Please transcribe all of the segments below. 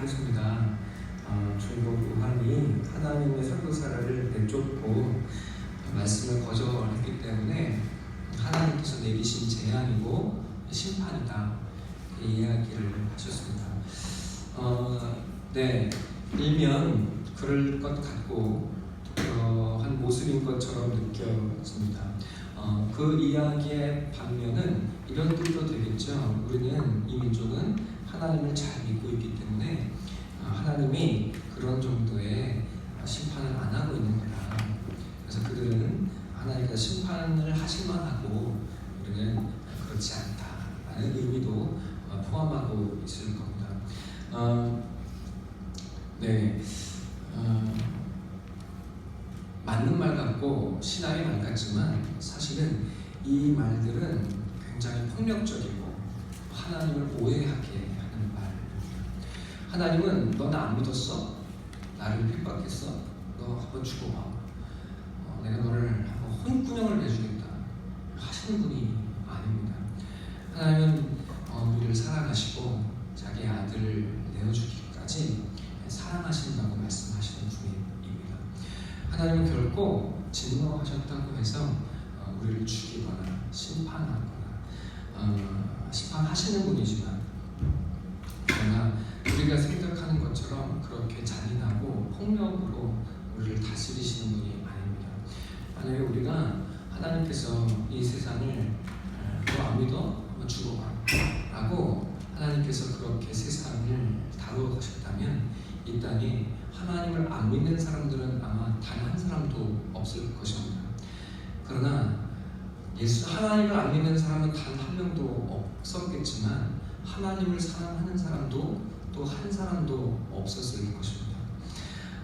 하십니다. 중국 우한이 하나님의 선교사를 내쫓고 말씀을 거절했기 때문에 하나님께서 내리신 재앙이고 심판이다, 이야기를 하셨습니다. 일면 그럴 것 같고 한 모습인 것처럼 느껴집니다. 그 이야기의 반면은 이런 뜻도 되겠죠. 우리는, 이 민족은 하나님을 잘 믿고 있기 때문에 하나님이 그런 정도의 심판을 안 하고 있는 거다. 그래서 그들은 하나님께서 심판을 하실만 하고 우리는 그렇지 않다라는 의미도 포함하고 있을 겁니다. 맞는 말 같고 신앙의 말 같지만 사실은 이 말들은 굉장히 폭력적이고 하나님을 오해하게 하는 말입니다. 하나님은 너 나 안 믿었어? 나를 핍박했어? 너 한번 죽어봐. 내가 너를 한번 혼꾸녕을 내주겠다 하시는 분이 아닙니다. 하나님은 우리를 사랑하시고 자기 아들을 내어주기까지 사랑하신다고 말씀하시는 분입니다. 하나님은 결코 진노하셨다고 해서 우리를 죽이거나 심판하거나 심판하시는 분이지만, 그러나 우리가 생각하는 것처럼 그렇게 잔인하고 폭력으로 우리를 다스리시는 분이 아닙니다. 만약에 우리가 하나님께서 이 세상을 너 안 믿어? 한번 죽어봐 라고 하나님께서 그렇게 세상을 다루어 가셨다면 이 땅에 하나님을 안 믿는 사람들은 아마 단 한 사람도 없을 것입니다. 그러나 하나님을 안 믿는 사람은 단 한 명도 없었겠지만 하나님을 사랑하는 사람도 또 한 사람도 없었을 것입니다.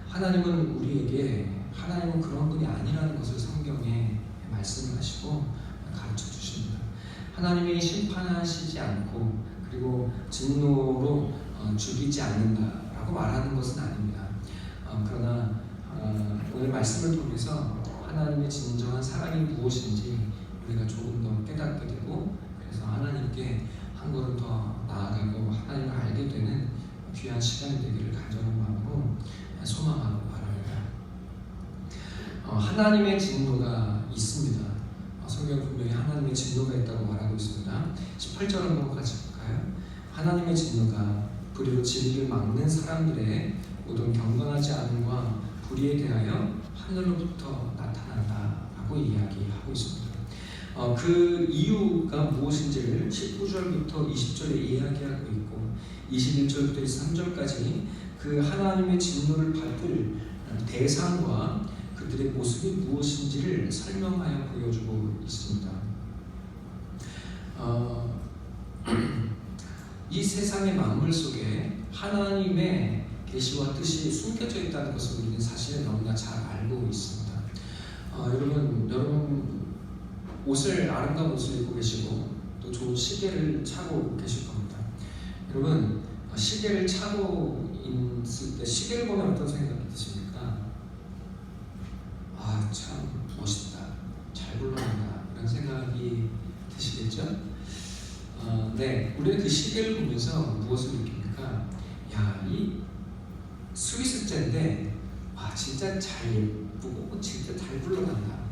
하나님은 우리에게, 하나님은 그런 분이 아니라는 것을 성경에 말씀하시고 가르쳐 주십니다. 하나님이 심판하시지 않고 그리고 진노로 죽이지 않는다라고 말하는 것은 아닙니다. 그러나 오늘 말씀을 통해서 하나님의 진정한 사랑이 무엇인지 우리가 조금 더 깨닫게 되고, 그래서 하나님께 한 걸음 더 나아가고 하나님을 알게 되는 귀한 시간이 되기를 간절한 마음으로 소망하고 바랍니다. 하나님의 진노가 있습니다. 성경 분명히 하나님의 진노가 있다고 말하고 있습니다. 18절 한번 같이 볼까요? 하나님의 진노가 불의로 진리를 막는 사람들의 모든 경건하지 않음과 불의에 대하여 하늘로부터 나타난다라고 이야기하고 있습니다. 그 이유가 무엇인지를 19절부터 20절에 이야기하고 있고 21절부터 23절까지 그 하나님의 진노를 받을 대상과 그들의 모습이 무엇인지를 설명하여 보여주고 있습니다. 이 세상의 만물 속에 하나님의 계시와 뜻이 숨겨져 있다는 것을 우리는 사실 너무나 잘 알고 있습니다. 여러분 옷을, 아름다운 옷을 입고 계시고 또 좋은 시계를 차고 계실 겁니다. 여러분 시계를 차고 있을 때 시계를 보면 어떤 생각이 드십니까? 참 멋있다, 잘 굴러간다, 이런 생각이 드시겠죠? 우리는 그 시계를 보면서 무엇을 느낍니까? 이 스위스제인데 진짜 잘 예쁘고 진짜 잘 굴러간다.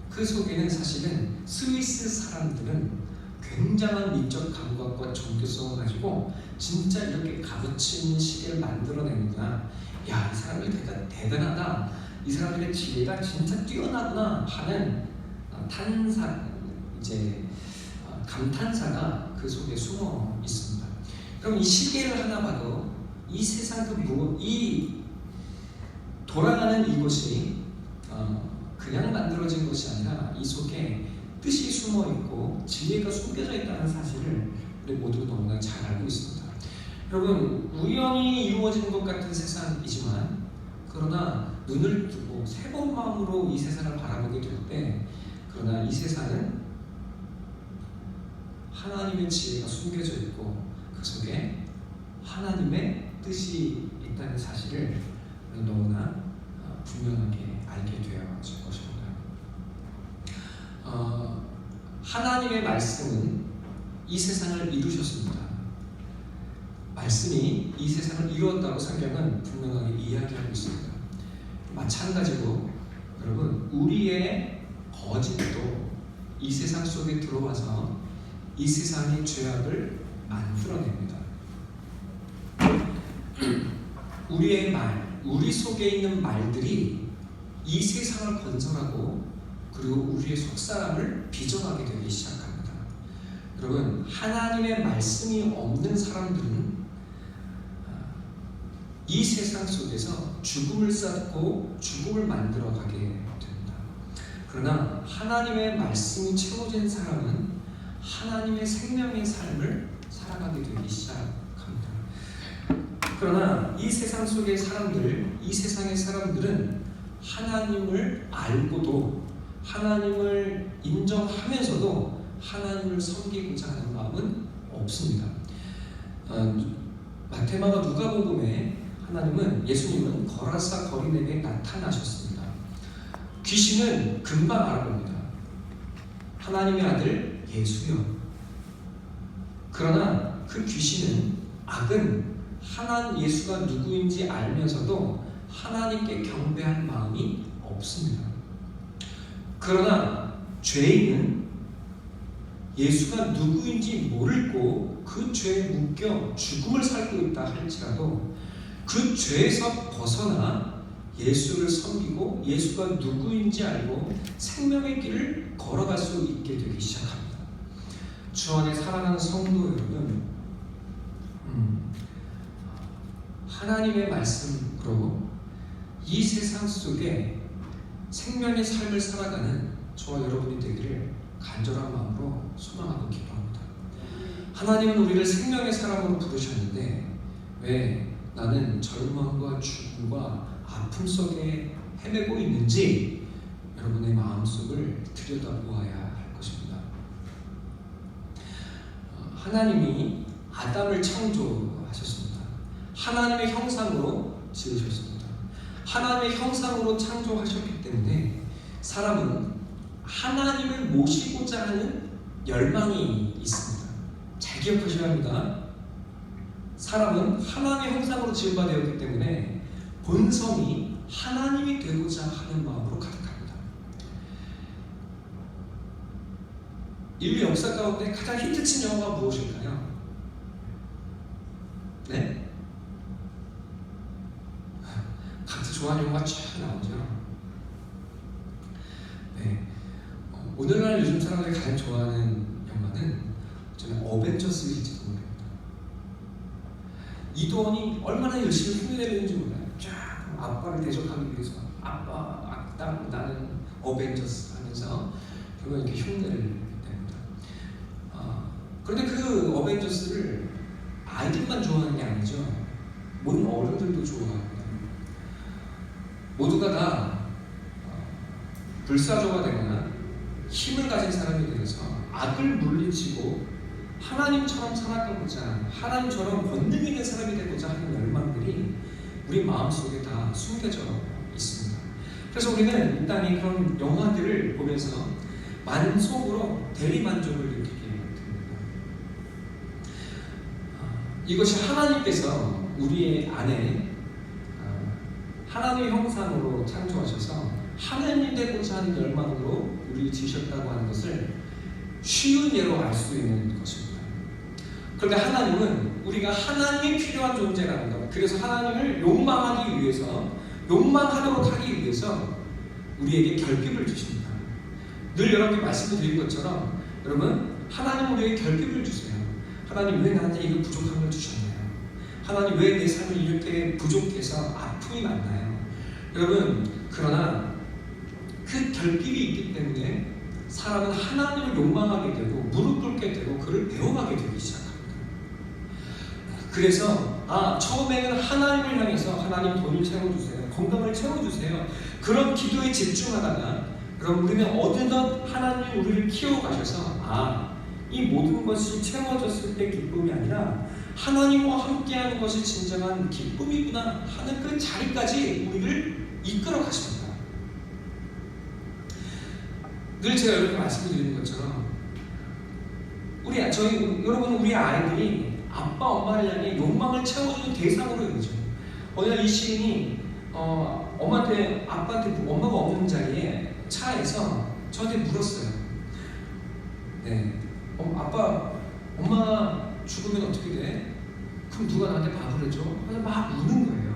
그 속에는 사실은 스위스 사람들은 굉장한 미적 감각과 종교성을 가지고 진짜 이렇게 값어치 시계를 만들어내는구나, 이 사람들 대단하다, 이 사람들의 지혜가 진짜 뛰어나구나 하는 감탄사가 그 속에 숨어 있습니다. 그럼 이 시계를 하나 봐도 이 세상 이 돌아가는 이것이 그냥 만들어진 것이 아니라 이 속에 뜻이 숨어 있고 지혜가 숨겨져 있다는 사실을 우리 모두 너무나 잘 알고 있습니다. 여러분, 우연히 이루어진 것 같은 세상이지만, 그러나 눈을 뜨고 새 번 마음으로 이 세상을 바라보게 될 때, 그러나 이 세상은 하나님의 지혜가 숨겨져 있고 그 속에 하나님의 뜻이 있다는 사실을 너무나 분명하게 알게 되어질 것입니다. 하나님의 말씀은 이 세상을 이루셨습니다. 말씀이 이 세상을 이루었다고 성경은 분명하게 이야기하고 있습니다. 마찬가지로 여러분, 우리의 거짓도 이 세상 속에 들어와서 이 세상의 죄악을 만들어냅니다. 우리의 말, 우리 속에 있는 말들이 이 세상을 건설하고 그리고 우리의 속사람을 빚어가게 되기 시작합니다. 여러분, 하나님의 말씀이 없는 사람들은 이 세상 속에서 죽음을 쌓고 죽음을 만들어가게 됩니다. 그러나 하나님의 말씀이 채워진 사람은 하나님의 생명의 삶을 살아가게 되기 시작합니다. 그러나 이 세상 속의 사람들, 이 세상의 사람들은 하나님을 알고도 하나님을 인정하면서도 하나님을 섬기고자 하는 마음은 없습니다. 마태마가 누가복음에 예수님은 거라사 거린에게 나타나셨습니다. 귀신은 금방 알아봅니다. 하나님의 아들 예수요. 그러나 그 귀신은, 악은 예수가 누구인지 알면서도 하나님께 경배할 마음이 없습니다. 그러나 죄인은 예수가 누구인지 모르고 그 죄에 묶여 죽음을 살고 있다 할지라도 그 죄에서 벗어나 예수를 섬기고 예수가 누구인지 알고 생명의 길을 걸어갈 수 있게 되기 시작합니다. 주 안에 사랑하는 성도 여러분, 하나님의 말씀으로 이 세상 속에 생명의 삶을 살아가는 저와 여러분이 되기를 간절한 마음으로 소망하고 기도합니다. 하나님은 우리를 생명의 사람으로 부르셨는데 왜 나는 절망과 죽음과 아픔 속에 헤매고 있는지 여러분의 마음속을 들여다보아야 할 것입니다. 하나님이 아담을 창조하셨습니다. 하나님의 형상으로 지으셨습니다. 하나님의 형상으로 창조하셨기 때문에 사람은 하나님을 모시고자 하는 열망이 있습니다. 잘 기억하셔야 합니다. 사람은 하나님의 형상으로 지음받았기 때문에 본성이 하나님이 되고자 하는 마음으로 가득합니다. 인류 역사 가운데 가장 히트친 영화가 무엇일까요? 네? 각자 좋아하는 영화가 쫙 나오죠. 네. 오늘날 요즘 사람들이 가장 좋아하는 영화는 저는 어벤져스일지도 모릅니다. 이도원이 얼마나 열심히 흉내내는지 몰라요. 쫙 아빠를 대적하기 위해서 아빠, 악당, 나는 어벤져스 하면서 결국 이렇게 흉내를 냅니다. 그런데 그 어벤져스를 아이들만 좋아하는 게 아니죠. 모든 어른들도 좋아합니다. 모두가 다 불사조가 되거나 힘을 가진 사람이 되어서 악을 물리치고 하나님처럼 살아가고자, 하나님처럼 권능 있는 사람이 되고자 하는 열망들이 우리 마음속에 다 숨겨져 있습니다. 그래서 우리는 이 땅에 그런 영화들을 보면서 만속으로 대리만족을 느끼게 됩니다. 이것이 하나님께서 우리의 안에 하나님의 형상으로 창조하셔서 하나님 되고자 하는 열망으로 우리를 지으셨다고 하는 것을 쉬운 예로 알 수 있는 것입니다. 그런데 하나님은 우리가 하나님이 필요한 존재라는 것, 그래서 하나님을 욕망하기 위해서, 욕망하도록 하기 위해서 우리에게 결핍을 주십니다. 늘 여러분께 말씀드린 것처럼 여러분, 하나님 우리에게 결핍을 주세요. 하나님 왜 나한테 이런 부족함을 주셨나요? 하나님 왜 내 삶을 이렇게 부족해서 아픔이 많나요? 여러분, 그러나 그 결핍이 있기 때문에 사람은 하나님을 욕망하게 되고 무릎 꿇게 되고 그를 배워가게 되기 시작합니다. 그래서 처음에는 하나님을 향해서 하나님 돈을 채워주세요, 건강을 채워주세요, 그런 기도에 집중하다가 여러분 우리는 어느덧 하나님이 우리를 키워가셔서 이 모든 것이 채워졌을 때 기쁨이 아니라 하나님과 함께하는 것이 진정한 기쁨이구나 하는 그 자리까지 우리를 이끌어 가십니다. 늘 제가 여러분께 말씀드리는 것처럼 여러분 우리 아이들이 아빠 엄마를 향해 욕망을 채워주는 대상으로 여기죠. 어느 날 이 시인이 엄마한테 엄마가 없는 자리에 차에서 저한테 물었어요. 네, 엄마 죽으면 어떻게 돼? 그럼 누가 나한테 밥을 해줘? 막 우는 거예요.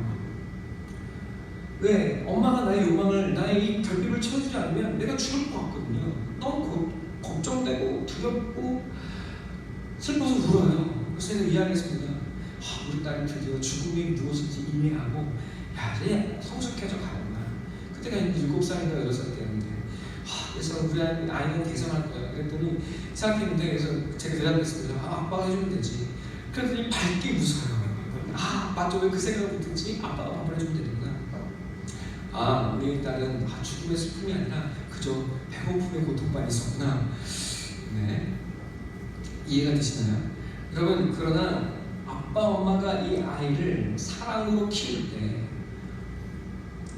왜? 엄마가 나의 욕망을, 나의 이 결핍을 채워주지 않으면 내가 죽을 것 같거든요. 너무 걱정되고 두렵고 슬퍼서 울어요. 그래서 제가 이야기했습니다. 우리 딸이 드디어 죽음이 무엇인지 이해하고, 이제 성숙해져 가는구나. 그때가 7살인가 8살 때였는데, 그래서 우리 아이는 개선할 거야. 그랬더니 생각했는데, 그래서 제가 대답했습니다. 아빠가 해주면 되지. 그랬더니 밝게 웃어요. 맞죠? 왜 그 생각을 못했지? 아빠가 밥을 해주면 되는구나. 우리 딸은 죽음의 슬픔이 아니라 그저 배고픔의 고통만 있었구나. 네, 이해가 되시나요? 여러분, 그러나 아빠 엄마가 이 아이를 사랑으로 키울 때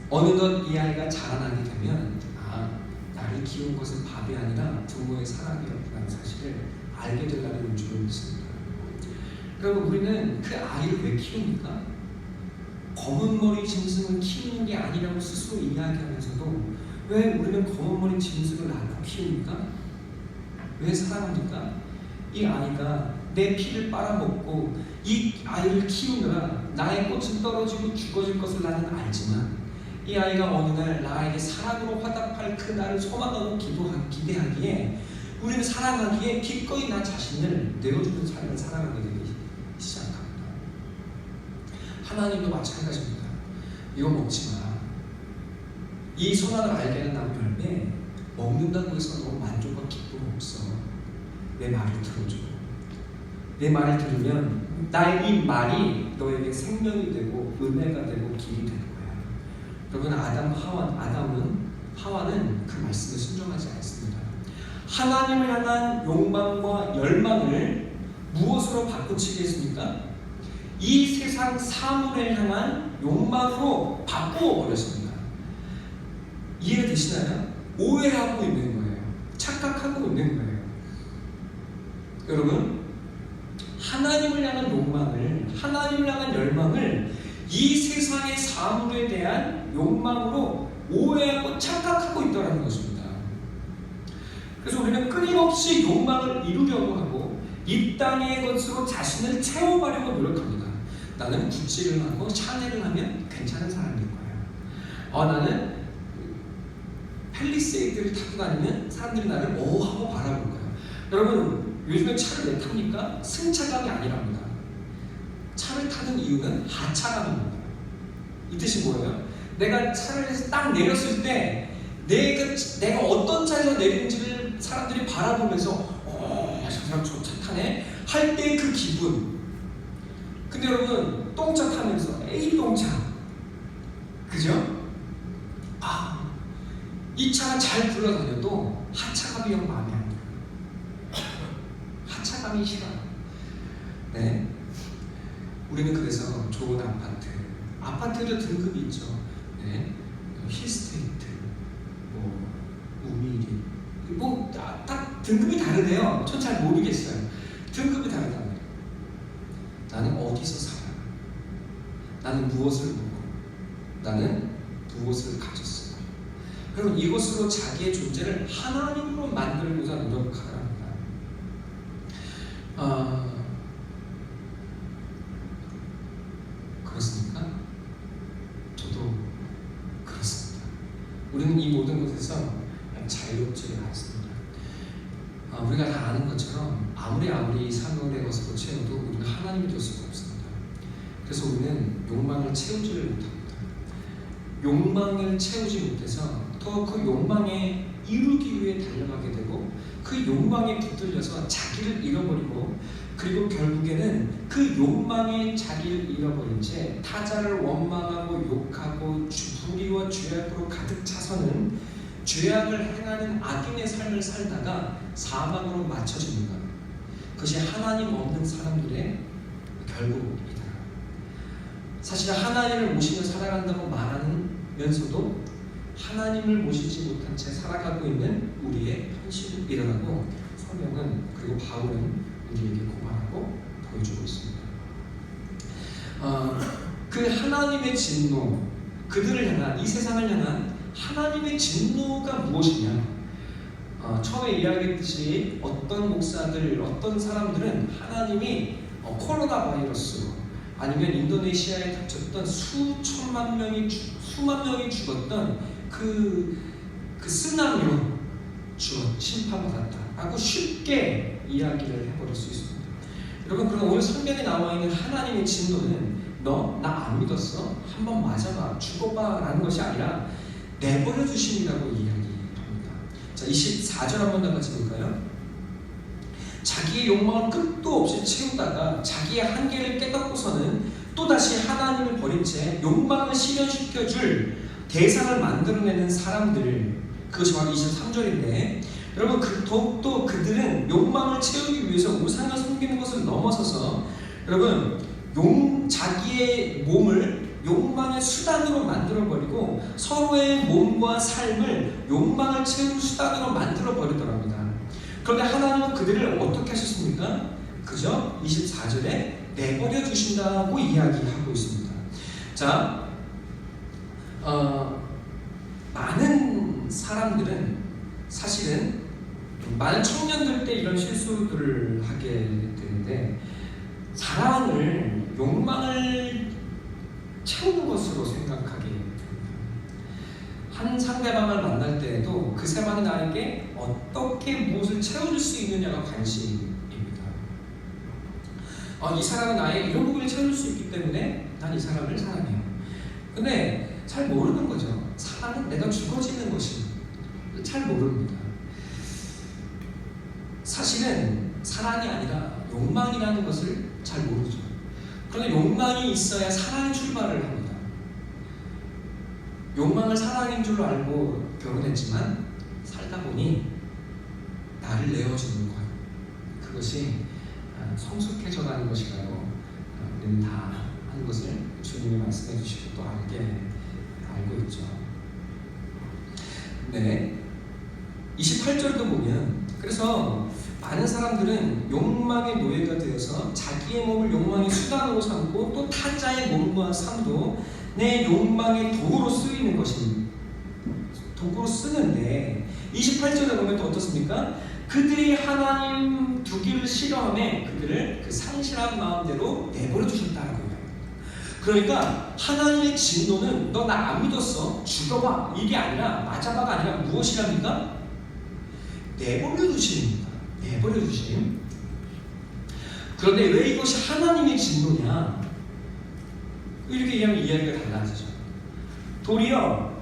어느덧 이 아이가 자라나게 되면 나를 키운 것은 밥이 아니라 부모의 사랑이었다는 사실을 알게 될 날이 올 줄을 믿습니다. 여러분, 우리는 그 아이를 왜 키웁니까? 검은 머리 짐승을 키우는 게 아니라고 스스로 이야기하면서도 왜 우리는 검은 머리 짐승을 낳고 키웁니까? 왜 사랑합니까? 이 아이가 내 피를 빨아먹고 이 아이를 키우느라 나의 꽃은 떨어지고 죽어질 것을 나는 알지만, 이 아이가 어느 날 나에게 사랑으로 화답할 그 날을 소망하고 기대하기에 우리는 사랑하기에 기꺼이 나 자신을 내어주는 삶을 살아가게 되기 시작합니다. 하나님도 마찬가지입니다. 이거 먹지 마. 이 선악을 알게 하는 나무 열매 먹는다고 해서 너무 만족과 기쁨 없어. 내 말을 들어줘. 내 말을 들으면 나의 이 말이 너에게 생명이 되고 은혜가 되고 길이 되는 거야. 여러분, 하와는 그 말씀에 순종하지 않습니다. 하나님을 향한 욕망과 열망을 무엇으로 바꾸치겠습니까? 이 세상 사물을 향한 욕망으로 바꾸어 버렸습니다. 이해가 되시나요? 오해하고 있는 거예요. 착각하고 있는 거예요. 여러분, 하나님을 향한 욕망을, 하나님을 향한 열망을 이 세상의 사물에 대한 욕망으로 오해하고 착각하고 있다는 것입니다. 그래서 우리는 끊임없이 욕망을 이루려고 하고 이 땅의 것으로 자신을 채워가려고 노력합니다. 나는 구찌를 하고 샤넬을 하면 괜찮은 사람일 거예요. 나는 팰리세이드를 타고 다니면 사람들이 나를 하고 바라볼 거예요. 여러분, 요즘에 차를 왜 탑니까? 승차감이 아니랍니다. 차를 타는 이유는 하차감입니다. 이 뜻이 뭐예요? 내가 차를 딱 내렸을 때 내가 어떤 차에서 내리는지를 사람들이 바라보면서 저 사람 저 차 타네? 할 때 그 기분. 근데 여러분, 똥차 타면서 A동차, 그죠? 이 차가 잘 굴러다녀도 하차감이 영 마음에 안 들어요. 하차감이 싫어요. 네, 우리는 그래서 좋은 아파트도 등급이 있죠. 네, 힐스테이트, 우미리, 딱 등급이 다르대요. 전 잘 모르겠어요. 등급이 다르다고 해요. 나는 어디서 살아? 나는 무엇을 먹어? 나는 무엇을 가졌어? 여러분, 이것으로 자기의 존재를 하나님으로 만들고자 노력하랍니다. 그렇습니까? 저도 그렇습니다. 우리는 이 모든 것에서 자유롭지가 않습니다. 우리가 다 아는 것처럼 아무리 사물의 것으로 채워도 우리는 하나님이 될 수가 없습니다. 그래서 우리는 욕망을 채우지를 못합니다. 욕망을 채우지 못해서 더 그 욕망에 이루기 위해 달려가게 되고 그 욕망에 붙들려서 자기를 잃어버리고, 그리고 결국에는 그 욕망에 자기를 잃어버린 채 타자를 원망하고 욕하고 불의와 죄악으로 가득 차서는 죄악을 행하는 악인의 삶을 살다가 사망으로 맞춰집니다. 그것이 하나님 없는 사람들의 결국입니다. 사실 하나님을 모시며 살아간다고 말하면서도 하나님을 모시지 못한 채 살아가고 있는 우리의 현실이라고 성경은, 그리고 바울은 우리에게 고발하고 보여주고 있습니다. 그 하나님의 진노, 그들을 향한, 이 세상을 향한 하나님의 진노가 무엇이냐? 처음에 이야기했듯이 어떤 목사들, 어떤 사람들은 하나님이 코로나 바이러스로 아니면 인도네시아에 닥쳤던 수만 명이 죽었던 그 쓰나미로 심판받았다라고 쉽게 이야기를 해버릴 수 있습니다. 여러분, 그럼 오늘 성경에 나와 있는 하나님의 진노는 너 나 안 믿었어? 한번 맞아봐, 죽어봐 라는 것이 아니라 내버려 두심이라고 이야기합니다. 자, 24절 한번 더 같이 볼까요? 자기의 욕망을 끝도 없이 채우다가 자기의 한계를 깨닫고서는 또다시 하나님을 버린 채 욕망을 실현시켜줄 대상을 만들어내는 사람들, 그것이 바로 23절인데, 여러분, 더욱더 그들은 욕망을 채우기 위해서 우상을 섬기는 것을 넘어서서, 여러분, 자기의 몸을 욕망의 수단으로 만들어버리고 서로의 몸과 삶을 욕망을 채우는 수단으로 만들어버리더랍니다. 그런데 하나님은 그들을 어떻게 하셨습니까? 그저 24절에 내버려 두신다고 이야기하고 있습니다. 자, 많은 사람들은 사실은 많은 청년들 때 이런 실수들을 하게 되는데, 사랑을 욕망을 채우는 것으로 생각하게 됩니다. 한 상대방을 만날 때에도 그 사람이 나에게 어떻게 무엇을 채워줄 수 있느냐가 관심입니다. 이 사람은 나의 이런 부분을 채워줄 수 있기 때문에 난 이 사람을 사랑해요. 근데 잘 모르는 거죠. 사랑은 내가 죽어지는 것이 잘 모릅니다. 사실은 사랑이 아니라 욕망이라는 것을 잘 모르죠. 그런데 욕망이 있어야 사랑이 출발을 합니다. 욕망을 사랑인 줄로 알고 결혼했지만 살다 보니 나를 내어주는 것, 그것이 성숙해져가는 것이라고 우리는 다 하는 것을 주님이 말씀해 주시고 또 알고 있죠. 네, 28절도 보면, 그래서 많은 사람들은 욕망의 노예가 되어서 자기의 몸을 욕망의 수단으로 삼고 또 타자의 몸과 삶도 내 욕망의 도구로 쓰이는 것입니다. 도구로 쓰는데, 28절에 보면 또 어떻습니까? 그들이 하나님 두기를 싫어하며 그들을 그 상실한 마음대로 내버려 두셨다고 이야기합니다. 그러니까 하나님의 진노는 너 나 안 믿었어? 죽어봐, 이게 아니라 맞아봐가 아니라 무엇이랍니까? 내버려 두십니다. 내버려 두심. 그런데 왜 이것이 하나님의 진노냐? 이렇게 얘기하면 이야기가 달라지죠. 도리어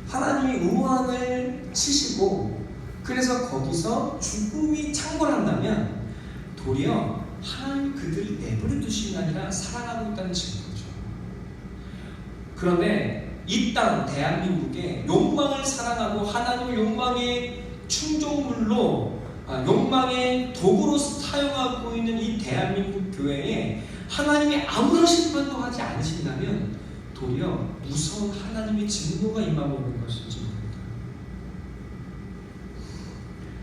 하나님이 우왕을 치시고 그래서 거기서 죽음이 창궐한다면 도리어 하나님이 그들을 내버려 두심이 아니라 사랑하고 있다는 증거죠. 그런데 이 땅 대한민국에 욕망을 사랑하고 하나님을 욕망의 충족물로 욕망의 도구로 사용하고 있는 이 대한민국 교회에 하나님이 아무런 심판도 하지 않으신다면 도리어 무서운 하나님의 진노가 임하고 있는 것인지 모릅니다.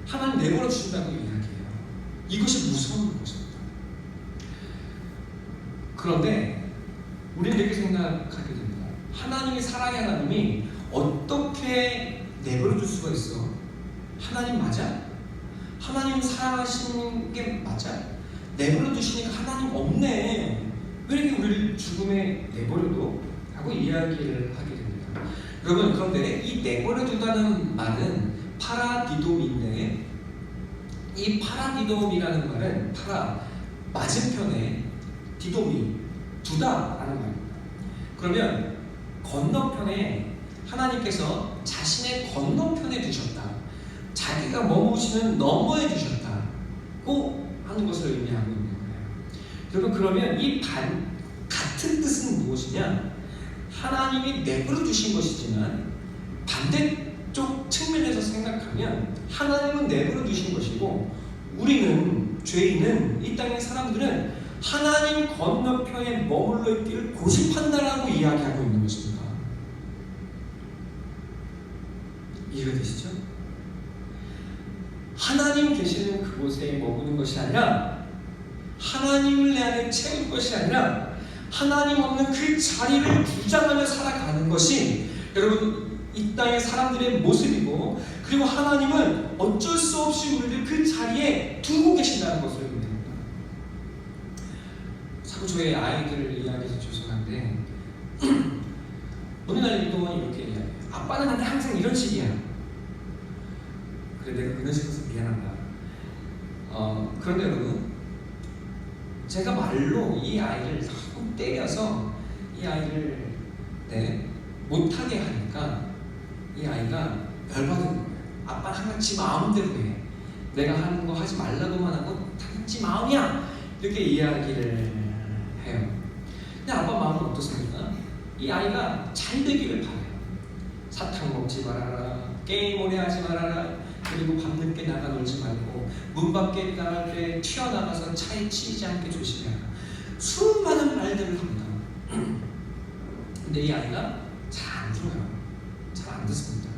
하나님 내버려 주신다고 이야기해요. 이것이 무서운 것입니다. 그런데 우리는 이렇게 생각하게 됩니다. 하나님의 사랑의 하나님이 어떻게 내버려 줄 수가 있어? 하나님 맞아? 하나님 사랑하시는 게 맞아? 내버려 두시니까 하나님 없네. 왜 이렇게 우리를 죽음에 내버려둬? 하고 이야기를 하게 됩니다. 여러분, 그런데 이 내버려 두다는 말은 파라디돔인데, 이 파라디돔이라는 말은 맞은편에 디돔이 두다라는 말입니다. 그러면 건너편에 하나님께서 자신의 건너편에 두셨다, 자기가 머무시는 너머에 두셨다고 하는 것을 의미하고 있는 거예요. 여러분, 그러면 이 같은 뜻은 무엇이냐? 하나님이 내버려 두신 것이지만 반대쪽 측면에서 생각하면 하나님은 내버려 두신 것이고, 우리는, 죄인은, 이 땅의 사람들은 하나님 건너편에 머물러 있기를 고집한다라고 이야기하고 있는 것입니다. 이해가 되시죠? 하나님 계시는 그곳에 머무는 것이 아니라 하나님을 내 안에 채울 것이 아니라 하나님 없는 그 자리를 주장하며 살아가는 것이 여러분 이 땅의 사람들의 모습이고, 그리고 하나님은 어쩔 수 없이 우리를 그 자리에 두고 계신다는 것을 의미합니다. 자꾸 저의 아이들을 이야기해서 죄송한데 어느 날 동안 이렇게 이야기해요. 아빠는 나한테 항상 이런 식이야. 그래, 내가 그런 식으로 미안하다. 그런데 여러분, 제가 말로 이 아이를 너무 때려서 이 아이를 못하게 하니까 이 아이가 열받은 거예요. 아빠는 항상 지 마음대로 해. 내가 하는 거 하지 말라고만 하고 다 지 마음이야. 이렇게 이야기를 해요. 근데 아빠 마음은 어떻습니까? 이 아이가 잘 되기를 바라요. 사탕 먹지 말아라, 게임 오래 하지 말아라, 그리고 밤늦게 나가 놀지 말고 문 밖에 나갈 때 튀어나가서 차에 치이지 않게 조심해라. 수많은 말들을 합니다. 근데 이 아이가 잘 안 들어요. 잘 안 듣습니다.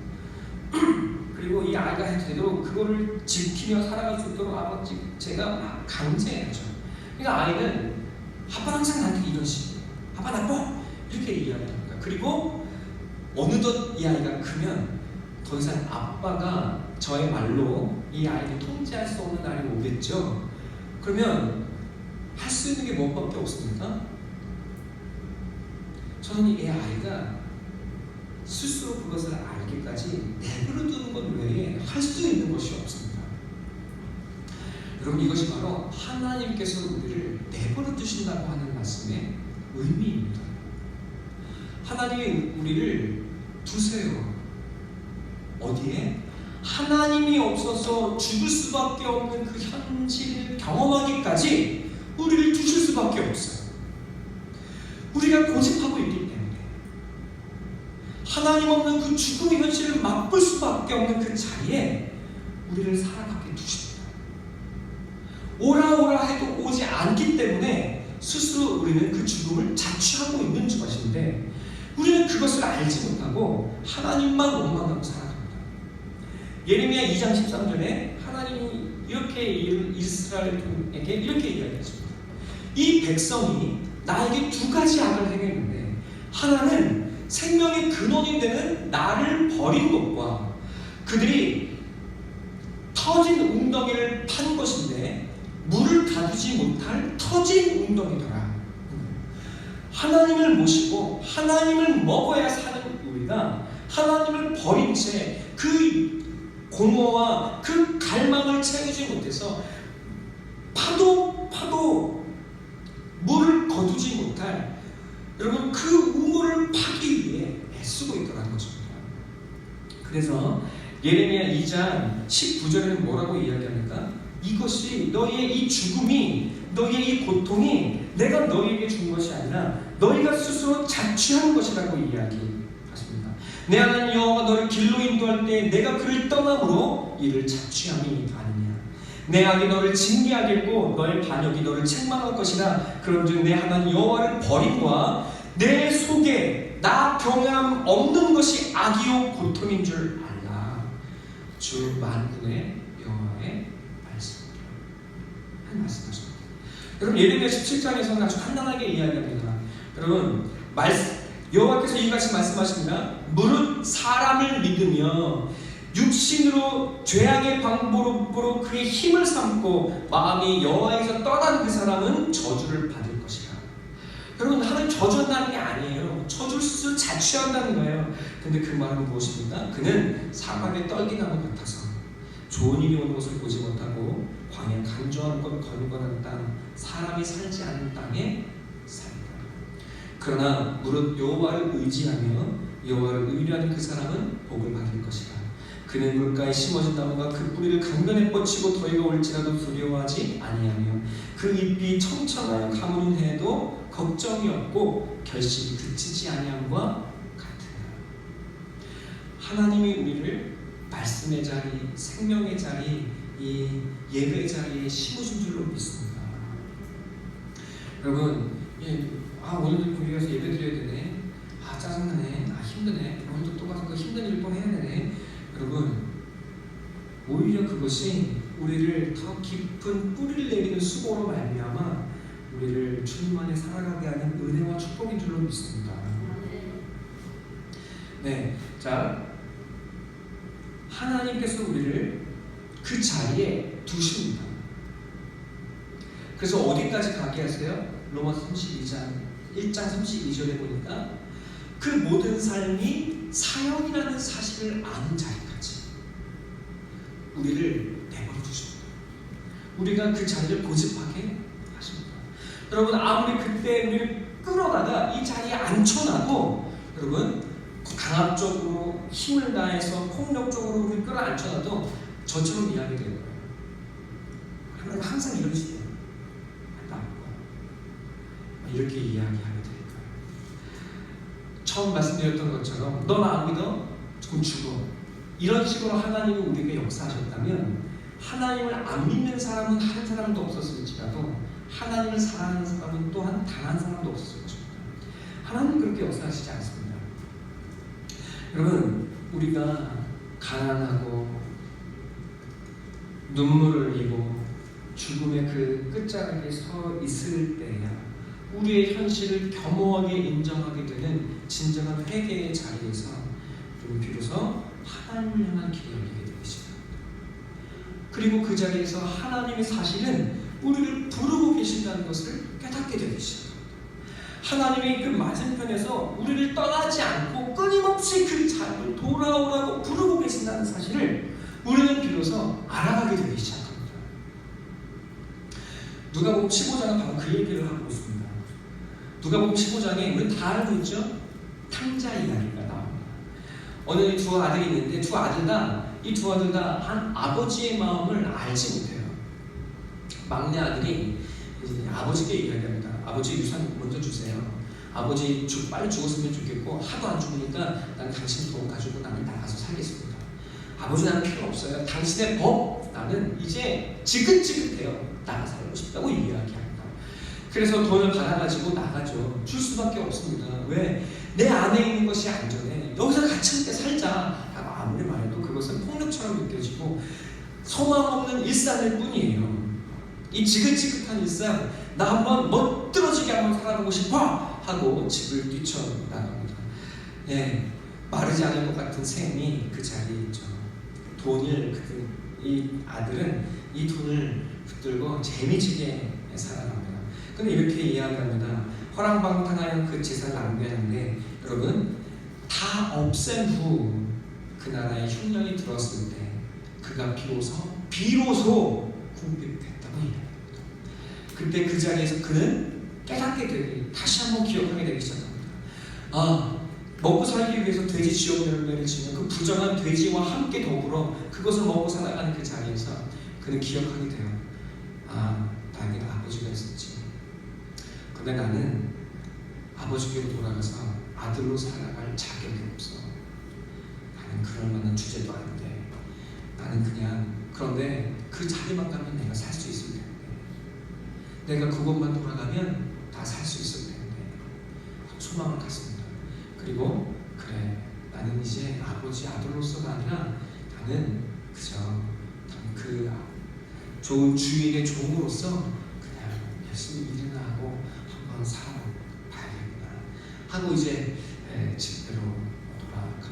그리고 이 아이가 해도 되도록 그거를 지키며 살아갈 수 있도록 제가 막 강제해야죠. 그러니까 아이는 아빠 항상 나한테 이런 식이에요. 아빠 나빠! 이렇게 이야기합니다. 그리고 어느덧 이 아이가 크면 더 이상 아빠가 저의 말로 이 아이를 통제할 수 없는 날이 오겠죠. 그러면 할 수 있는 게 무엇밖에 없습니까? 저는 이 아이가 스스로 그것을 알기까지 내버려 두는 것 외에 할 수 있는 것이 없습니다. 여러분, 이것이 바로 하나님께서 우리를 내버려 두신다고 하는 말씀의 의미입니다. 하나님이 우리를 두세요. 어디에? 하나님이 없어서 죽을 수밖에 없는 그 현실을 경험하기까지 우리를 두실 수밖에 없어요. 우리가 고집하고 있기 때문에 하나님 없는 그 죽음의 현실을 맛볼 수밖에 없는 그 자리에 우리를 살아가게 두십니다. 오라 오라 해도 오지 않기 때문에 스스로 우리는 그 죽음을 자취하고 있는 것인데, 우리는 그것을 알지 못하고 하나님만 원망하고 살아갑니다. 예레미야 2장 13절에 하나님이 이렇게 이스라엘에게 이렇게 이야기했습니다. 이 백성이 나에게 두 가지 악을 행했는데, 하나는 생명의 근원이 되는 나를 버린 것과 그들이 터진 웅덩이를 판 것인데 물을 가두지 못할 터진 웅덩이더라. 하나님을 모시고 하나님을 먹어야 사는 우리가 하나님을 버린 채 그 공허와 그 갈망을 채우지 못해서 파도 물을 거두지 못할, 여러분, 그 우물을 파기 위해 애쓰고 있더라는 것입니다. 그래서 예레미야 2장 19절에는 뭐라고 이야기합니까? 이것이 너희의 이 죽음이, 너희의 이 고통이 내가 너희에게 준 것이 아니라 너희가 스스로 자취한 것이라고 이야기하십니다. 내 하나님 여호와가 너를 길로 인도할 때 내가 그를 떠남으로 이를 자취함이 아니냐. 내 악이 너를 징계하겠고 너의 반역이 너를 책망할 것이라. 그런즉 내 하나님 여호와를 버림과 내 속에 나 경험 없는 것이 악이요 고통인 줄 알라. 주 만군의 여호와의 말씀입니다. 한 말씀하십니다. 여러분, 예레미야 17장에서는 아주 간단하게 이야기합니다. 여러분, 여호와께서 이같이 말씀하십니다. 무릇 사람을 믿으며 육신으로 죄악의 방법으로 그의 힘을 삼고 마음이 여호와에서 떠난 그 사람은 저주를 받을 것이라. 여러분, 하나님 저주한다는 게 아니에요. 저주를 스스로 자취한다는 거예요. 근데 그 말은 무엇입니까? 그는 사막의 떨기나무 같아서 좋은 일이 오는 것을 보지 못하고 광야 간조한 것 건건한 땅, 사람이 살지 않는 땅에 살리라. 그러나 무릇 여호와를 의지하며 여호와를 의뢰하는 그 사람은 복을 받을 것이라. 그는 물가에 심어진 나무가 그 뿌리를 강변에 뻗치고 더위가 올지라도 두려워하지 아니하며 그 잎이 청청하여 가무는 해도 걱정이 없고 결실이 그치지 아니함과 같으라. 하나님이 우리를 말씀의 자리, 생명의 자리, 이 예배의 자리에 심으신 줄로 믿습니다. 여러분, 오늘도 교회 가서 예배 드려야 되네. 짜증나네. 힘드네. 오늘도 또 가서 그 힘든 일 또 해야 되네. 여러분, 오히려 그것이 우리를 더 깊은 뿌리를 내리는 수고로 말미암아 우리를 주님 안에 살아가게 하는 은혜와 축복인 줄로 믿습니다. 네, 자, 하나님께서 우리를 그 자리에 두십니다. 그래서 어디까지 가게 하세요? 로마서 32장 1장 32절에 보니까 그 모든 삶이 사역이라는 사실을 아는 자리까지 우리를 내버려 두십니다. 우리가 그 자리를 고집하게 하십니다. 여러분, 아무리 그때 우리를 끌어다가 이 자리에 앉혀놔도, 여러분, 강압적으로 힘을 다해서 폭력적으로 우리를 끌어앉혀놔도 저처럼 이야기 될 거예요. 하나님 항상 이러시대요. 이렇게 이야기하게 될 거예요. 처음 말씀드렸던 것처럼 너 나 안 믿어? 그럼 죽어. 이런 식으로 하나님이 우리에게 역사하셨다면 하나님을 안 믿는 사람은 한 사람도 없었을지라도 하나님을 사랑하는 사람은 또한 단 한 사람도 없었을 것입니다. 하나님은 그렇게 역사하시지 않습니다. 여러분, 우리가 가난하고 눈물을 흘리고 죽음의 그 끝자락에 서 있을 때야 우리의 현실을 겸허하게 인정하게 되는 진정한 회개의 자리에서 비로소 하나님을 향한 길이 열리게 되기 시작합니다. 그리고 그 자리에서 하나님의 사실은 우리를 부르고 계신다는 것을 깨닫게 되기 시작합니다. 하나님의 그 맞은편에서 우리를 떠나지 않고 끊임없이 그 자리로 돌아오라고 부르고 계신다는 사실을 우리는 비로소 알아가게 되기 시작합니다. 누가복음 15장은 바로 그 얘기를 하고 있습니다. 누가복음 15장에 우리 다 알고 있죠? 탕자 이야기가 나옵니다. 어느 두 아들이 있는데 이 두 아들 다 한 아버지의 마음을 알지 못해요. 막내 아들이 이제 아버지께 이야기합니다. 아버지 유산 먼저 주세요. 아버지 빨리 죽었으면 좋겠고 하도 안 죽으니까 난 당신 돈 가지고 나는 나가서 살겠습니다. 아버지 나는 필요 없어요. 당신의 법 나는 이제 지긋지긋해요. 나가 살고 싶다고 이야기합니다. 그래서 돈을 받아가지고 나가죠. 줄 수밖에 없습니다. 왜? 내 안에 있는 것이 안전해. 여기서 같이 함께 살자. 아무리 말해도 그것은 폭력처럼 느껴지고 소망 없는 일상일 뿐이에요. 이 지긋지긋한 일상, 나 한번 멋들어지게 한번 살아보고 싶어! 하고 집을 뛰쳐나갑니다. 예, 마르지 않을 것 같은 샘이 그 자리에 있죠. 이 아들은 이 돈을 붙들고 재미지게 살아갑니다. 근데 이렇게 이야기합니다. 허랑방탕하여 그 재산을 낭비하는데, 여러분, 다 없앤 후 그 나라에 흉년이 들었을 때 그가 비로소 궁핍했다고 이야기합니다. 그때 그 자리에서 그는 깨닫게 되기, 다시 한번 기억하게 되기 시작합니다. 먹고 살기 위해서 돼지 지옥 열매를 지는 그 부정한 돼지와 함께 더불어 그것을 먹고 살아가는 그 자리에서 그는 기억하게 돼요. 나에게 아버지가 있었지. 근데 나는 아버지께로 돌아가서 아들로 살아갈 자격이 없어. 나는 그럴 만한 주제도 아닌데. 나는 그냥, 그런데 그 자리만 가면 내가 살 수 있을 텐데. 내가 그곳만 돌아가면 다 살 수 있을 텐데. 소망을 갖습니다. 그리고 그래, 나는 이제 아버지 아들로서가 아니라 나는 그저 그 좋은 주인의 종으로서 그냥 열심히 일이나 하고 한번 살아봐야겠구나 하고 이제 집대로 돌아갑니다.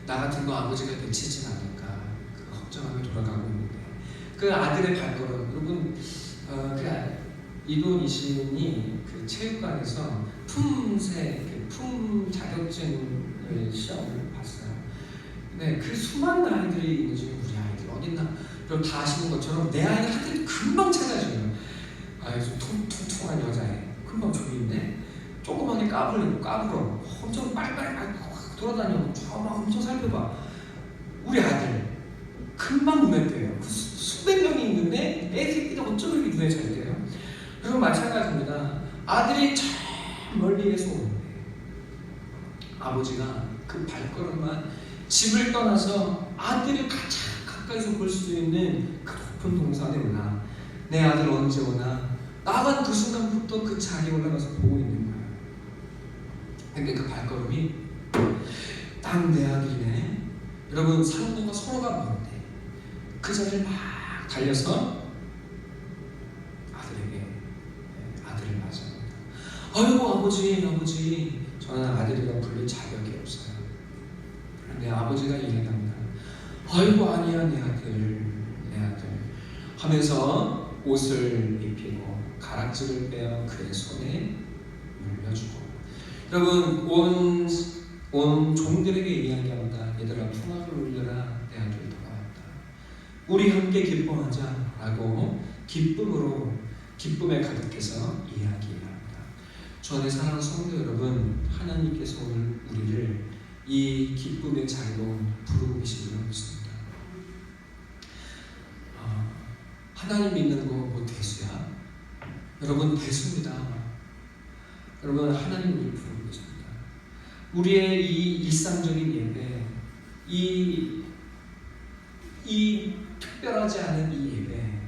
나 같은 거 아버지가 내치진 않을까 그 걱정하며 돌아가고 있는데 그 아들의 발걸음, 여러분, 이돈 이신이 그 체육관에서 품 자격증을 시험을 봤어요. 네, 그 수많은 아이들이 있는 중에 우리 아이들 어딨나? 여러분 다 아시는 것처럼 내 아이는 한테 금방 찾아줘요. 좀 통통한 여자애, 금방 저기 있네. 조그맣게 까불어. 엄청 빨리빨리 돌아다녀. 막 엄청 살펴봐. 우리 아들 금방 눈에 띄어요. 수백 명이 있는데 애 새끼들 어쩜 이렇게 눈에 잘 띄어요? 여러분 마찬가지입니다. 아들이 저 멀리에서 오는데 아버지가 그 발걸음만 집을 떠나서 아들을 가장 가까이서 볼 수 있는 그 높은 동산에 오나 내 아들 언제 오나 나간 그 순간부터 그 자리에 올라가서 보고 있는 거예요. 근데 그 발걸음이 딱 내 아들이네. 여러분 사람들과 서로가 먼데 그 자리를 막 달려서 아들에게 아이고 아버지 저는 아들이라 불릴 자격이 없어요. 그런데 아버지가 이야기합니다. 아이고 아니야 내 아들 하면서 옷을 입히고 가락지를 빼어 그의 손에 물려주고, 여러분 온 종들에게 이야기합니다. 얘들아 풍악을 울려라, 내 아들이 돌아왔다. 우리 함께 기뻐하자 라고 기쁨에 가득해서 이야기합니다. 주 안에 사랑하는 성도 여러분, 하나님께서 오늘 우리를 이 기쁨의 자리로 부르고 계신 줄 믿습니다. 하나님 믿는 거 뭐 대수야? 여러분 대수입니다. 여러분 하나님을 부르고 계십니다. 우리의 이 일상적인 예배, 이 특별하지 않은 이 예배,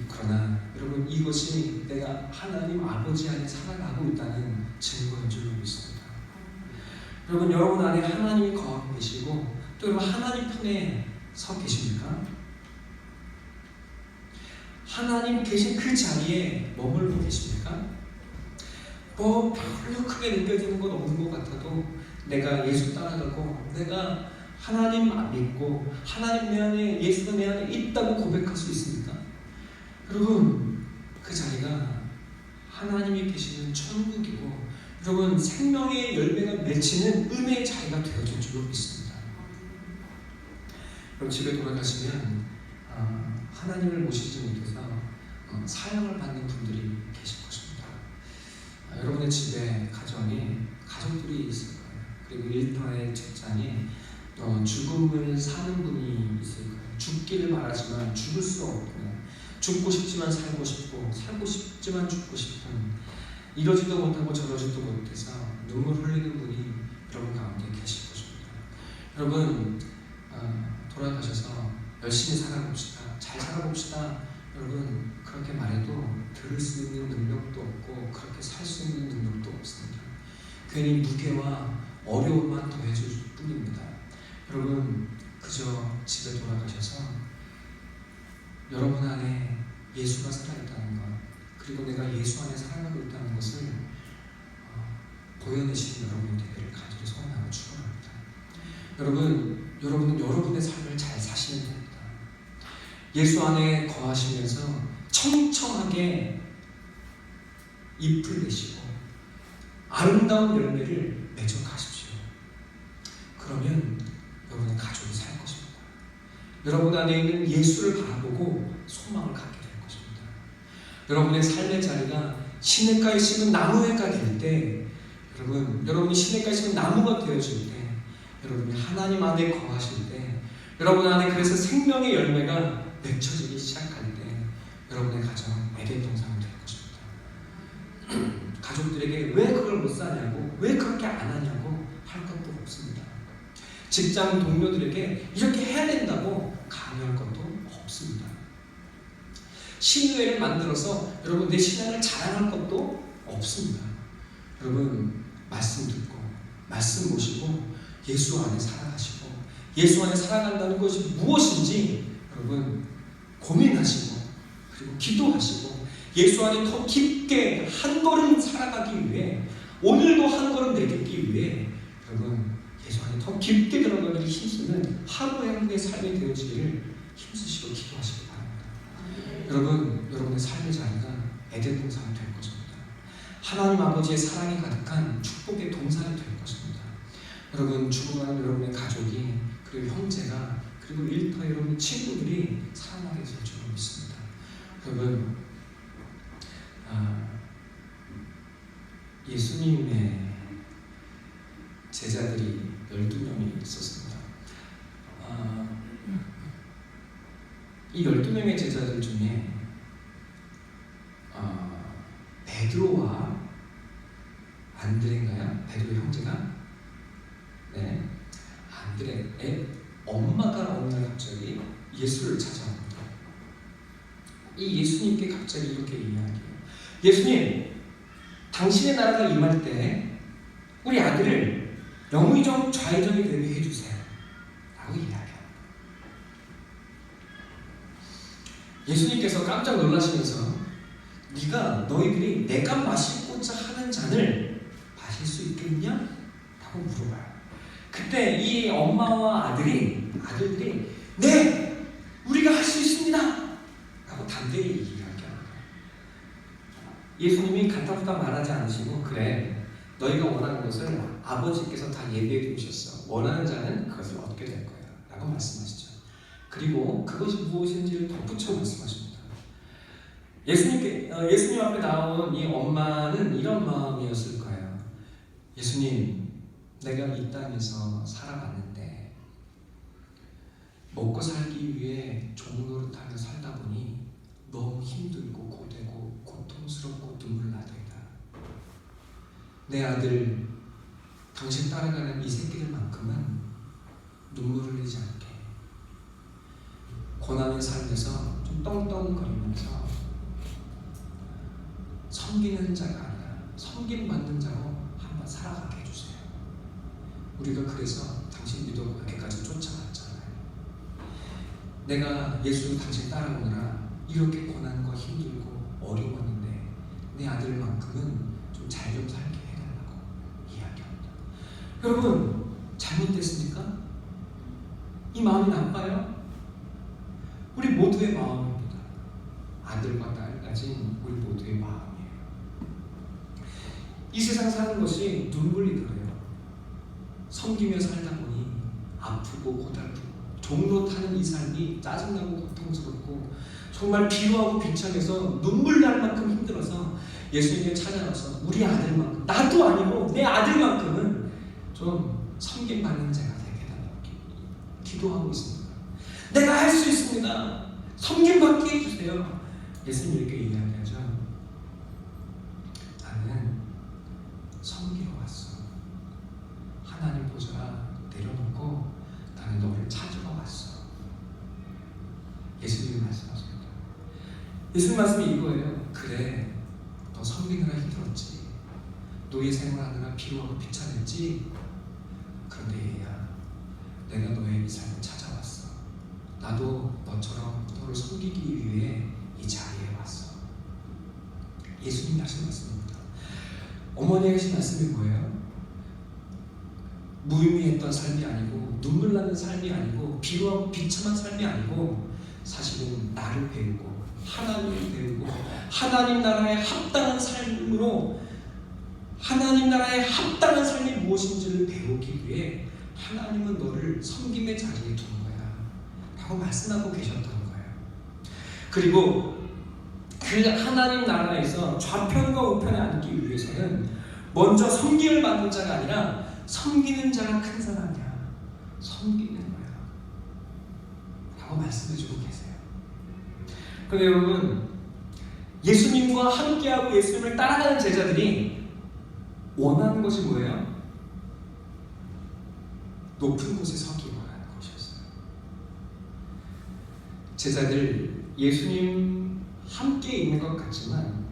그러나 여러분 이것이 내가 하나님 아버지 안에 살아가고 있다는 증거인 줄 믿습니다. 여러분 안에 하나님이 거하고 계시고 또 여러분 하나님 편에 서 계십니까? 하나님 계신 그 자리에 머물고 계십니까? 뭐 별로 크게 느껴지는 건 없는 것 같아도 내가 예수 따라가고 내가 하나님 믿고 하나님 내 안에, 예수가 내 안에 있다고 고백할 수 있습니까? 여러분 그 자리가 하나님이 계시는 천국이고 여러분 생명의 열매가 맺히는 은혜의 자리가 되어질 줄로 믿습니다. 그럼 집에 돌아가시면 하나님을 모시지 못해서 사형을 받는 분들이 계실 것입니다. 여러분의 집에 가족들이 있을 거예요. 그리고 일터의 책장에 죽음을 사는 분이 있을 거예요. 죽기를 바라지만 죽을 수 없고, 죽고 싶지만 살고 싶고, 살고 싶지만 죽고 싶은, 이러지도 못하고 저러지도 못해서 눈물 흘리는 분이 여러분 가운데 계실 것입니다. 여러분 돌아가셔서 열심히 살아봅시다, 잘 살아봅시다, 여러분 그렇게 말해도 들을 수 있는 능력도 없고 그렇게 살 수 있는 능력도 없습니다. 괜히 무게와 어려움만 더해줄 뿐입니다. 여러분 그저 집에 돌아가셔서 여러분 안에 예수가 살아있다는 것, 그리고 내가 예수 안에 살아가고 있다는 것을 보여내시는 여러분이 되기를 간절히 소원하고 축원합니다. 여러분은 여러분의 삶을 잘 사시면 됩니다. 예수 안에 거하시면서 청청하게 잎을 내시고 아름다운 열매를 맺어가십시오. 그러면 여러분의 가족이 살 것입니다. 여러분 안에 있는 예수를 바라보고 소망을 갖게 될 것입니다. 여러분의 삶의 자리가 시냇가에 심은 나무가 될 때, 여러분이 시냇가에 심은 나무가 되어질 때, 여러분이 하나님 안에 거하실 때, 여러분 안에 그래서 생명의 열매가 맺혀지기 시작할 때 여러분의 가정 에덴 동산이 될 것입니다. 가족들에게 왜 그걸 못 사냐고, 왜 그렇게 안 하냐고 할 것도 없습니다. 직장 동료들에게 이렇게 해야 된다고 강요할 것도 없습니다. 신유회를 만들어서 여러분 내 신앙을 자랑할 것도 없습니다. 여러분 말씀 듣고 말씀 모시고 예수 안에 살아가시고 예수 안에 살아간다는 것이 무엇인지 여러분 고민하시고 그리고 기도하시고 예수 안에 더 깊게 한 걸음 살아가기 위해, 오늘도 한 걸음 내딛기 위해 여러분 예수 안에 더 깊게 들어가기를 힘쓰는 하루의 삶이 되어지기를 힘쓰시고 기도하시기 바랍니다. 여러분의 삶의 자리가 에덴 동산이 될 것입니다. 하나님 아버지의 사랑이 가득한 축복의 동산이 될 것입니다. 여러분 죽어가는 여러분의 가족이, 그리고 형제가, 그리고 일터 여러분 친구들이 사랑하게 될 줄로 믿습니다. 여러분 예수님의 제자들이 12명이 있었습니다. 이 12명의 제자들 중에 베드로와 안드레인가요? 베드로의 형제가? 네, 안드레의 엄마가 어느 날 갑자기 예수를 찾아옵니다. 이 예수님께 갑자기 이렇게 이야기해요. 예수님, 당신의 나라가 임할 때 우리 아들을 영의정 좌의정이 되게 해주세요 라고 이야기합니다. 예수님께서 깜짝 놀라시면서 네가 너희들이 내가 마시고자 하는 잔을 마실 수 있겠냐? 라고 물어봐요. 그때 이 엄마와 아들들이 네! 우리가 할 수 있습니다! 라고 담대히 이야기합니다. 예수님이 갖다부다 말하지 않으시고 그래, 너희가 원하는 것을 아버지께서 다 예비해 두셨어. 원하는 자는 그것을 얻게 될 거야 라고 말씀하시죠. 그리고 그것이 무엇인지를 덧붙여 말씀하십니다. 예수님 앞에 나온 이 엄마는 이런 마음이었을 거예요. 예수님, 내가 이 땅에서 살아봤는데 먹고 살기 위해 종노릇하며 살다 보니 너무 힘들고 고되고 고통스럽고 눈물 나더이다. 내 아들, 당신 따라가는 이 새끼들만큼은 눈물을 흘리지 않게 고난의 삶에서 좀 떵떵거리면서 섬기는 자가 아니라 섬김받는 자로 한번 살아가게 해주세요. 우리가 그래서 당신 믿어보기까지 쫓아갔잖아요. 내가 예수 당신 따라오느라 이렇게 고난과 힘들고 어려웠는데 내 아들만큼은 좀 잘 좀 살게 해달라고 이야기합니다. 여러분, 잘못됐습니까? 이 마음이 나빠요? 우리 모두의 마음입니다. 아들과 딸까지 우리 모두의 마음이에요. 이 세상 사는 것이 눈물이 들어요. 섬기며 살다 보니 아프고 고달프고 종로 타는 이 삶이 짜증나고 고통스럽고 정말 비루하고 비참해서 눈물 날 만큼 힘들어서 예수님께 찾아와서 우리 아들만큼, 나도 아니고 내 아들만큼은 좀 섬김받는 자가 되게 해달라고 기도하고 있습니다. 내가 할 수 있습니다. 섬김받게 해주세요. 예수님 이렇게 이야기하죠. 나는 섬기러 왔어. 하나님 보좌 내려놓고 나는 너를 찾으러 왔어. 예수님이 말씀하십니다. 예수님 말씀이 이거예요. 그래, 너 섬기느라 힘들었지. 노예 생활하느라 비루하고 비참했지. 그런데 얘야, 내가 너의 이 삶을 찾아왔어. 나도 너처럼 너를 섬기기 위해 이 자리에 왔어. 예수님 하신 말씀입니다. 어머니가 하신 말씀이 뭐예요? 무의미했던 삶이 아니고 눈물 나는 삶이 아니고 비루하고 비참한 삶이 아니고 사실은 나를 배우고 하나님을 배우고 하나님 나라에 합당한 삶으로 하나님 나라에 합당한 삶이 무엇인지를 배우기 위해 하나님은 너를 섬김의 자리에 둔 거야 라고 말씀하고 계셨던 거예요. 그리고 그 하나님 나라에서 좌편과 우편에 앉기 위해서는 먼저 섬김을 받는 자가 아니라 섬기는 자가 큰 사람이야. 섬기는 거야 라고 말씀해주고 계세요. 그런데 여러분, 예수님과 함께하고 예수님을 따라가는 제자들이 원하는 것이 뭐예요? 높은 곳에 서기 원하는 것이었어요. 제자들 예수님 함께 있는 것 같지만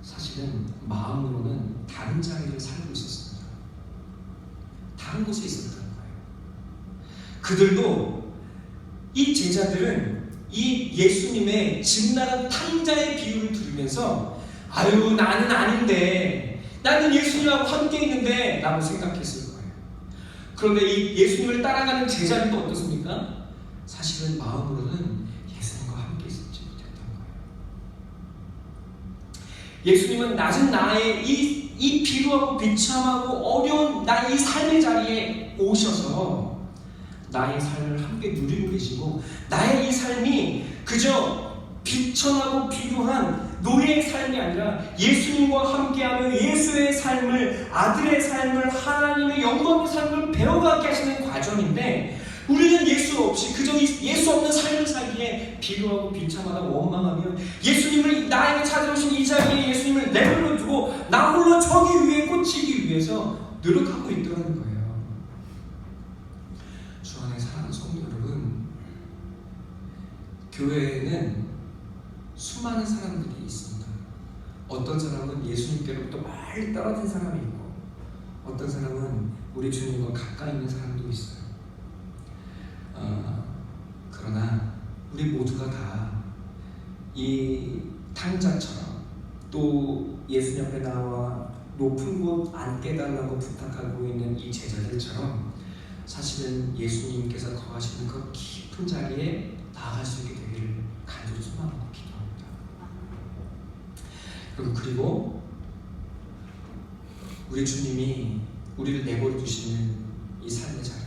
사실은 마음으로는 다른 자리를 살고 있었습니다. 다른 곳에 있었던 거예요. 그들도, 이 제자들은 이 예수님의 진나는 탕자의 비유를 들으면서 아유, 나는 아닌데, 나는 예수님하고 함께 있는데 라고 생각했을 거예요. 그런데 이 예수님을 따라가는 제자들도 어떻습니까? 사실은 마음으로는 예수님과 함께 있었지 못했던 거예요. 예수님은 낮은 나의 이 비루하고 비참하고 어려운 나의 이 삶의 자리에 오셔서 나의 삶을 함께 누리고 계시고, 나의 이 삶이 그저 비천하고 비루한 노예의 삶이 아니라 예수님과 함께하며 예수의 삶을, 아들의 삶을, 하나님의 영광의 삶을 배워가게 하시는 과정인데, 우리는 예수 없이 그저 예수 없는 삶을 살기에 비루하고 비참하다고 원망하며 예수님을 나에게 찾아오신 이 자리에 예수님을 내버려 두고 나 홀로 저기 위에 꽂히기 위해서 노력하고 있더라는 거예요. 주 안에 사랑하는 성도 여러분, 교회에는 수많은 사람들이 있습니다. 어떤 사람은 예수님께로부터 멀리 떨어진 사람이 있고, 어떤 사람은 우리 주님과 가까이 있는 사람도 있어요. 그러나 우리 모두가 다 이 탕자처럼 또 예수님 앞에 나와 높은 곳 앉게 달라고 부탁하고 있는 이 제자들처럼 사실은 예수님께서 거하시는 그 깊은 자리에 나아갈 수 있게 되기를 간절히 소망하고 기도합니다. 그리고 우리 주님이 우리를 내버려 두시는 이 삶의 자리,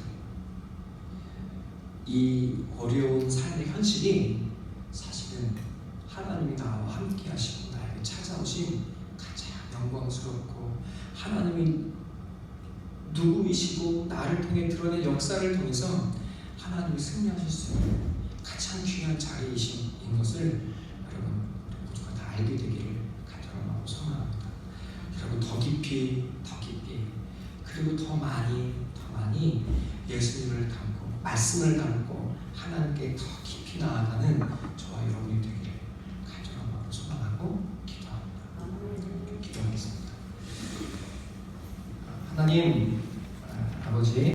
이 어려운 삶의 현실이 사실은 하나님이 나와 함께 하시고 나에게 찾아오신 가장 영광스럽고 하나님이 누구이시고 나를 통해 드러낸 역사를 통해서 하나님이 승리하실 수 있는 가장 귀한 자리이신 것을 여러분 모두가 다 알게 되기를 간절하고 소망합니다. 여러분 더 깊이 그리고 더 많이 예수님을 닮고 말씀을 닮고 하나님께 더 깊이 나아가는 저와 여러분이 되기를 간절하고 소망하고 기도합니다. 기도하겠습니다. 하나님 아버지,